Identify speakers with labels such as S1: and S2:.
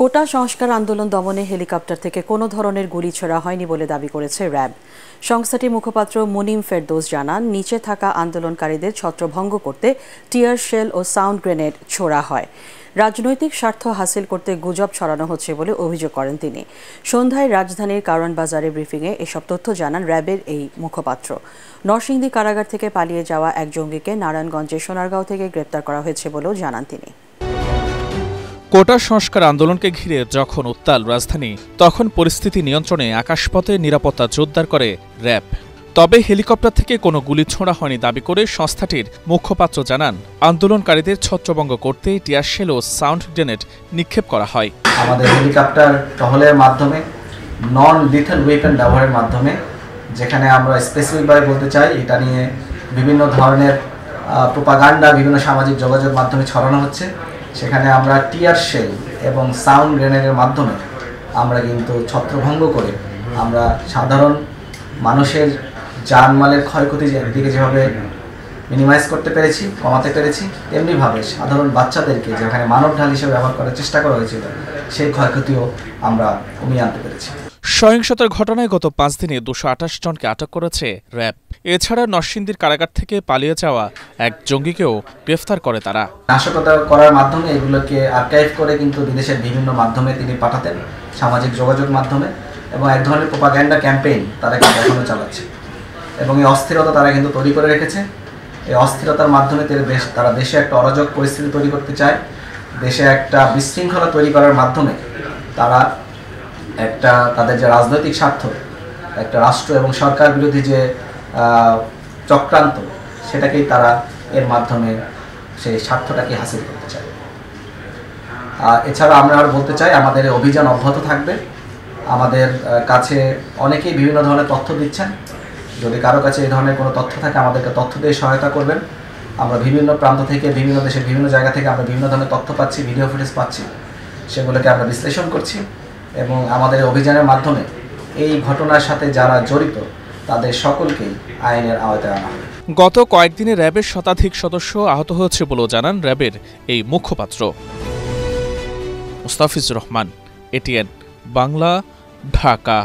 S1: কোটা সংস্কার আন্দোলন দমনে হেলিকপ্টার থেকে কোনো ধরনের গুলি ছোড়া হয়নি বলে দাবি করেছে র্যাব। সংস্থাটির মুখপাত্র মুনিম ফেরদৌস জানান, নিচে থাকা আন্দোলনকারীদের ছত্রভঙ্গ করতে টিয়ার শেল ও সাউন্ড গ্রেনেড ছোড়া হয়। রাজনৈতিক স্বার্থ হাসিল করতে গুজব ছড়ানো হচ্ছে বলে অভিযোগ করেন তিনি। সন্ধ্যায় রাজধানীর কারওয়ান বাজারে ব্রিফিংয়ে এসব তথ্য জানান র্যাবের এই মুখপাত্র। নরসিংদী কারাগার থেকে পালিয়ে যাওয়া এক জঙ্গিকে নারায়ণগঞ্জের সোনারগাঁও থেকে গ্রেপ্তার করা হয়েছে বলেও জানান তিনি।
S2: কোটা সংস্কার আন্দোলনকে ঘিরে যখন উত্তাল রাজধানী, তখন পরিস্থিতি নিয়ন্ত্রণে আকাশপথে নিরাপত্তা জোরদার করে র্যাব। তবে হেলিকপ্টার থেকে কোনো গুলি ছোড়া হয়নি দাবি করে সংস্থাটির মুখপাত্র জানান, আন্দোলনকারীদের ছত্রভঙ্গ করতে টিয়ারশেল ও সাউন্ড গ্রেনেড নিক্ষেপ করা হয়।
S3: আমাদের হেলিকপ্টার টহলের মাধ্যমে নন লিথেল ওয়েপন ব্যবহারের মাধ্যমে, যেখানে আমরা স্পেসিফিকভাবে বলতে চাই, এটা নিয়ে বিভিন্ন ধরনের প্রোপাগান্ডা বিভিন্ন সামাজিক যোগাযোগ মাধ্যমে ছড়ানো হচ্ছে। সেখানে আমরা টিয়ার শেল এবং সাউন্ড গ্রেনেডের মাধ্যমে আমরা কিন্তু ছত্রভঙ্গ করে আমরা সাধারণ মানুষের জানমালের ক্ষয়ক্ষতি একদিকে যেভাবে মিনিমাইজ করতে পেরেছি, কমাতে পেরেছি, তেমনিভাবে সাধারণ বাচ্চাদেরকে যেখানে মানব ঢাল হিসেবে ব্যবহার করার চেষ্টা করা হয়েছিল, সেই ক্ষয়ক্ষতিও আমরা কমিয়ে আনতে পেরেছি।
S2: সহিংসতার ঘটনায় গত 5 দিনে 228 জনকে আটক করেছে র্যাব। এছাড়া নরসিংদীর কারাগার থেকে পালিয়ে যাওয়া এক জঙ্গিকেও গ্রেফতার করে তারা।
S3: নাশকতা করার মাধ্যমে এগুলোকে আর্কাইভ করে কিন্তু বিদেশের বিভিন্ন মাধ্যমে তিনি পাঠাতেন, সামাজিক যোগাযোগ মাধ্যমে, এবং এক ধরনের প্রোপাগান্ডা ক্যাম্পেইন তারা কিন্তু এখনো চালাচ্ছে। এবং এই অস্থিরতা তারা কিন্তু তৈরি করে রেখেছে। এই অস্থিরতার মাধ্যমে তারা দেশে একটা অরাজক পরিস্থিতি তৈরি করতে চায়। দেশে একটা বিশৃঙ্খলা তৈরি করার মাধ্যমে তারা একটা তাদের যে রাজনৈতিক স্বার্থ, একটা রাষ্ট্র এবং সরকার বিরোধী যে চক্রান্ত, সেটাকেই তারা এর মাধ্যমে সেই স্বার্থটাকে হাসিল করতে চায়। এছাড়া আমরা আর বলতে চাই, আমাদের অভিযান অব্যাহত থাকবে। আমাদের কাছে অনেকেই বিভিন্ন ধরনের তথ্য দিচ্ছেন। যদি কারো কাছে এই ধরনের কোনো তথ্য থাকে, আমাদেরকে তথ্য দিয়ে সহায়তা করবেন। আমরা বিভিন্ন প্রান্ত থেকে, বিভিন্ন দেশের বিভিন্ন জায়গা থেকে আমরা বিভিন্ন ধরনের তথ্য পাচ্ছি, ভিডিও ফুটেজ পাচ্ছি, সেগুলোকে আমরা বিশ্লেষণ করছি এবং আমাদের অভিযানের মাধ্যমে এই ঘটনার সাথে যারা জড়িত তাদের সকলকেই আইনের আওতায় আনা হবে।
S2: গত কয়েকদিনে র্যাবের শতাধিক সদস্য আহত হয়েছে বলেও জানান র্যাবের এই মুখপাত্র। মুস্তাফিজুর রহমান, এটিএন বাংলা, ঢাকা।